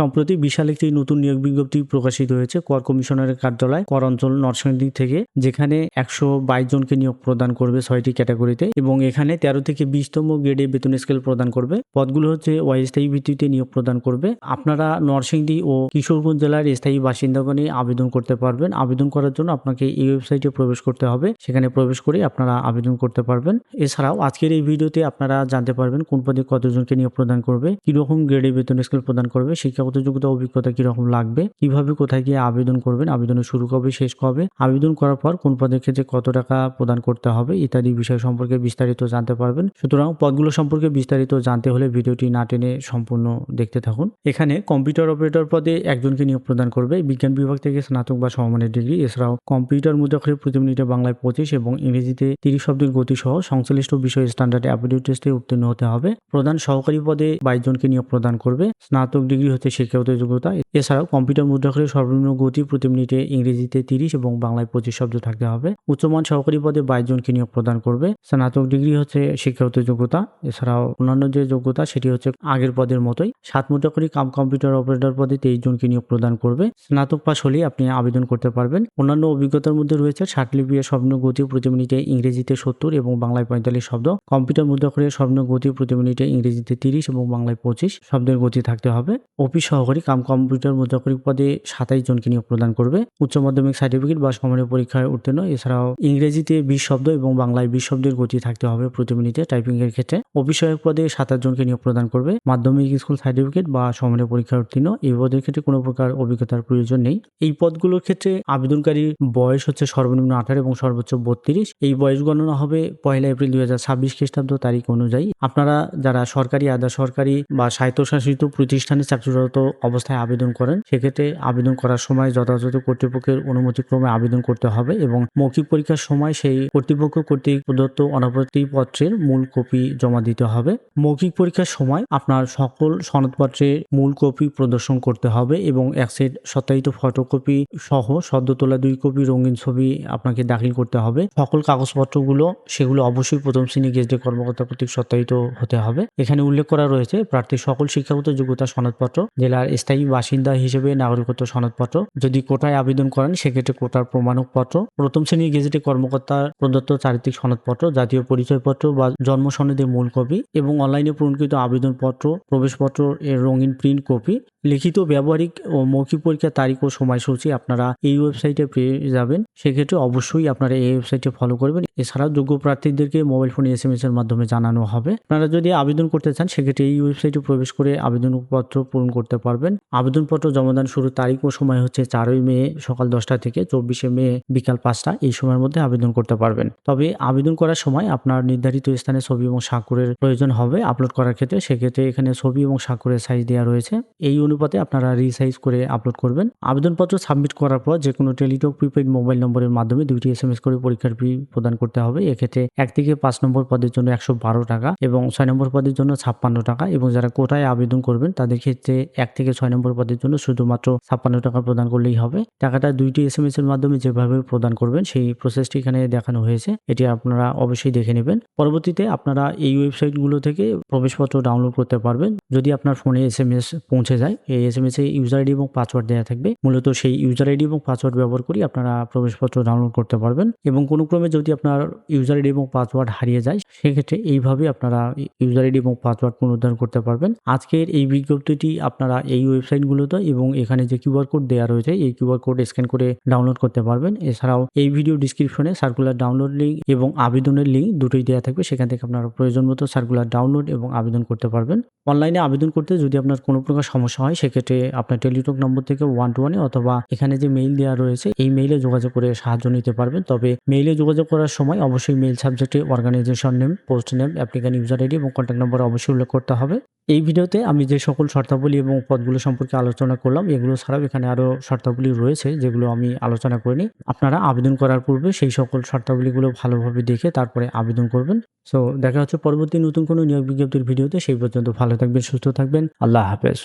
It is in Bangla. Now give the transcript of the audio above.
সম্প্রতি বিশাল একটি নতুন নিয়োগ বিজ্ঞপ্তি প্রকাশিত হয়েছে কর কমিশনারের কার্যালয় কর অঞ্চল নরসিংদী থেকে, যেখানে 122 জনকে নিয়োগ প্রদান করবে 6টি ক্যাটাগরিতে এবং এখানে 13 থেকে 20তম গ্রেডে বেতন স্কেল প্রদান করবে। পদগুলো হচ্ছে অস্থায়ী ভিত্তিতে নিয়োগ প্রদান করবে। আপনারা নরসিংদী ও কিশোরগঞ্জ জেলার স্থায়ী বাসিন্দাগণই আবেদন করতে পারবেন। আবেদন করার জন্য আপনাকে এই ওয়েবসাইটে প্রবেশ করতে হবে, সেখানে প্রবেশ করে আপনারা আবেদন করতে পারবেন। এছাড়াও আজকের এই ভিডিওতে আপনারা জানতে পারবেন কোন পদে কতজনকে নিয়োগ প্রদান করবে, কিরকম গ্রেডে বেতন স্কেল প্রদান করবে, শিক্ষাগত যোগ্যতা অভিজ্ঞতা কিরকম লাগবে, কিভাবে কোথায় গিয়ে আবেদন করবেন, আবেদনের শুরু কবে শেষ কবে, আবেদন করার পর কোন পদের ক্ষেত্রে কত টাকা প্রদান করতে হবে ইত্যাদি বিষয় সম্পর্কে বিস্তারিত জানতে পারবেন। সুতরাং পদগুলো সম্পর্কে বিস্তারিত জানতে হলে ভিডিওটি না টেনে সম্পূর্ণ দেখতে থাকুন। এখানে কম্পিউটার অপারেটর পদে একজনকে নিয়োগ প্রদান করবে, বিজ্ঞান বিভাগ থেকে স্নাতক বা সমমানের ডিগ্রি। এছাড়াও কম্পিউটার মুদ্রাক্ষরে প্রতি মিনিটে বাংলায় 25 এবং ইংরেজিতে 30 শব্দের গতি সহ সংশ্লিষ্ট বিষয় স্ট্যান্ডার্ড অ্যাপটিটিউড টেস্টে উত্তীর্ণ হতে হবে। প্রধান সহকারী পদে 22 জনকে নিয়োগ প্রদান করবে, স্নাতক ডিগ্রি হতে শিক্ষাগত যোগ্যতা। এছাড়াও কম্পিউটার মুদ্রাক্ষরে সর্বনিম্ন গতি প্রতি মিনিটে ইংরেজিতে 30 এবং বাংলায় 25 শব্দ থাকতে হবে। উচ্চমান সহকারী পদে 22 জনকে নিয়োগ প্রদান করবে, স্নাতক ডিগ্রি হচ্ছে শিক্ষাগত যোগ্যতা। এছাড়াও অন্যান্য যে যোগ্যতা সেটি হচ্ছে আগের পদের মতোই। 7 মুদ্রাক্ষরী কম্পিউটার অপারেটর পদে 23 জনকে নিয়োগ প্রদান করবে। স্নাতক পাস হলেই আপনি আবেদন করতে পারবেন। অন্যান্য অভিজ্ঞতার মধ্যে রয়েছে ষাটলিপির সর্বনিম্ন গতি প্রতি মিনিটে ইংরেজিতে 70 এবং বাংলায় 45 শব্দ। কম্পিউটার মুদ্রাক্ষরে সর্বনিম্ন গতি প্রতি মিনিটে ইংরেজিতে 30 এবং বাংলায় 25 শব্দের গতি থাকতে হবে। অফিস সহকারী কম্পিউটার মুদ্রাক্ষরিক পদে 27 জনকে নিয়োগ প্রদান করবে, উচ্চ মাধ্যমিক সার্টিফিকেট বা সমমানের পরীক্ষায় উত্তীর্ণ। এছাড়াও ইংরেজিতে 20 শব্দ এবং বাংলায় 20 শব্দের গতি থাকতে হবে প্রতি মিনিটে টাইপিং এর ক্ষেত্রে। অফিস সহায়ক পদে 27 জনকে নিয়োগ প্রদান করবে, মাধ্যমিক স্কুল সার্টিফিকেট বা সমমানের পরীক্ষায় উত্তীর্ণ। এই পদের ক্ষেত্রে কোনো প্রকার অভিজ্ঞতার প্রয়োজন নেই। এই পদগুলোর ক্ষেত্রে আবেদনকারী বয়স হচ্ছে সর্বনিম্ন 18 এবং সর্বোচ্চ 32। এই বয়স গণনা হবে 1 এপ্রিল 2026 খ্রিস্টাব্দ তারিখ অনুযায়ী। আপনারা যারা সরকারি, আধা সরকারি বা স্বায়ত্তশাসিত প্রতিষ্ঠানে চাকরিরত অবস্থায় আবেদন করেন, সেক্ষেত্রে আবেদন করার সময় যথাযথ কর্তৃপক্ষের অনুমতিক্রমে আবেদন করতে হবে এবং মৌখিক পরীক্ষার সময় সেই কর্তৃপক্ষ কর্তৃক প্রদত্ত অনাপত্তি পত্রের মূল কপি জমা দিতে হবে। মৌখিক পরীক্ষার সময় আপনার সকল সনদপত্রের মূল কপি প্রদর্শন করতে হবে এবং এক সেট সত্যায়িত ফটোকপি সহ সদ্য তোলা 2 কপি রঙিন ছবি আপনাকে দাখিল করতে হবে। সকল কাগজপত্রগুলো সেগুলো অবশ্যই প্রথম শ্রেণী গেজেটেড কর্মকর্তা কর্তৃক সত্যায়িত হতে হবে। এখানে উল্লেখ করা রয়েছে প্রার্থীর সকল শিক্ষাগত যোগ্যতা সনদপত্র, জেলার স্থায়ী বাসিন্দা হিসেবে নাগরিকত্ব সনদপত্র, যদি কোটায় আবেদন করেন সেক্ষেত্রে কোটার প্রমাণপত্র, প্রথম শ্রেণীর গেজেটেড কর্মকর্তার প্রদত্ত চারিত্রিক সনদপত্র, জাতীয় পরিচয়পত্র বা জন্ম সনদের মূল কপি এবং অনলাইনে পূরণকৃত আবেদনপত্র, প্রবেশপত্র এর রঙিন প্রিন্ট কপি। লিখিত, ব্যবহারিক ও মৌখিক পরীক্ষার তারিখ ও সময়সূচি আপনারা এই ওয়েবসাইটে পেয়ে যাবেন। সেক্ষেত্রে অবশ্যই আপনারা এই ওয়েবসাইটে ফলো করবেন। এছাড়াও যোগ্য প্রার্থীদেরকে মোবাইল ফোনে SMS এর মাধ্যমে জানানো হবে। আপনারা যদি আবেদন করতে চান সেক্ষেত্রে এই ওয়েবসাইটে প্রবেশ করে আবেদনপত্র পূরণ করতে পারবেন। আবেদনপত্র জমাদান শুরুর তারিখ ও সময় হচ্ছে 4 মে সকাল 10টা থেকে 24 মে বিকাল 5টা। এই সময়ের মধ্যে আবেদন করতে পারবেন। তবে আবেদন করার সময় আপনার নির্ধারিত স্থানে ছবি এবং স্বাক্ষরের প্রয়োজন হবে আপলোড করার ক্ষেত্রে। সেক্ষেত্রে এখানে ছবি এবং স্বাক্ষরের সাইজ দেওয়া রয়েছে, এই অনুপাতে আপনারা রিসাইজ করে আপলোড করবেন। আবেদনপত্র সাবমিট করার পর যে কোনো টেলিটক প্রিপেইড মোবাইল নম্বরের মাধ্যমে 2টি SMS করে পরীক্ষার ফি প্রদান করতে হবে। এক্ষেত্রে 1 থেকে 5 নম্বর পদের জন্য 112 টাকা এবং 6 নম্বর পদের জন্য 56 টাকা এবং যারা কোটায় আবেদন করবেন তাদের ক্ষেত্রে 1 থেকে 6 নম্বর পদের জন্য শুধুমাত্র 56 টাকা প্রদান করলেই হবে। টাকাটা 2টি SMS এর মাধ্যমে যেভাবে প্রদান করবেন সেই প্রসেসটি এখানে দেখানো হয়েছে, এটি আপনারা অবশ্যই দেখে নেবেন। পরবর্তীতে আপনারা এই ওয়েবসাইটগুলো থেকে প্রবেশপত্র ডাউনলোড করতে পারবেন। যদি আপনার ফোনে SMS পৌঁছে যায়, এই SMS এ ইউজার আইডি এবং পাসওয়ার্ড দেওয়া থাকবে। মূলত সেই ইউজার আইডি এবং পাসওয়ার্ড ব্যবহার করে আপনারা প্রবেশপত্র ডাউনলোড করতে পারবেন এবং কোনো ক্রমে যদি আপনার ইউজার আইডি এবং পাসওয়ার্ড হারিয়ে যায় সেক্ষেত্রে এইভাবে আপনারা ইউজার আইডি এবং পাসওয়ার্ড পুনরুদ্ধার করতে পারবেন। আজকের এই বিজ্ঞপ্তিটি আপনারা এই ওয়েবসাইটগুলোতে এবং এখানে যে QR কোড দেওয়া রয়েছে এই QR কোড স্ক্যান করে ডাউনলোড করতে পারবেন। এছাড়াও এই ভিডিও ডিসক্রিপশনে সার্কুলার ডাউনলোড লিঙ্ক এবং আবেদনের লিঙ্ক দুটোই দেওয়া থাকবে, সেখান থেকে আপনারা প্রয়োজন মতো সার্কুলার ডাউনলোড এবং আবেদন করতে পারবেন। অনলাইনে আবেদন করতে যদি আপনার কোনো প্রকার সমস্যা হয় সেক্ষেত্রে আপনার টেলিটক নম্বর থেকে 121 অথবা এখানে যে মেইল দেওয়া রয়েছে এই মেইলে যোগাযোগ করে সাহায্য নিতে পারবেন। তবে মেইলে যোগাযোগ করার সময় অবশ্যই মেইল সাবজেক্টে organization name, post name, applicant user ID এবং কন্ট্যাক্ট নম্বর অবশ্যই উল্লেখ করতে হবে। এই ভিডিওতে আমি যে সকল শর্তাবলী এবং পদগুলো সম্পর্কে আলোচনা করলাম এগুলো ছাড়াও এখানে আরও শর্তাবলী রয়েছে যেগুলো আমি আলোচনা করিনি। আপনারা আবেদন করার পূর্বে সেই সকল শর্তাবলীগুলো ভালোভাবে দেখে তারপরে আবেদন করবেন। সো দেখা হচ্ছে পরবর্তী নতুন কোনো নিয়োগ বিজ্ঞপ্তির ভিডিওতে। সেই পর্যন্ত ভালো থাকবেন, সুস্থ থাকবেন। আল্লাহ হাফেজ।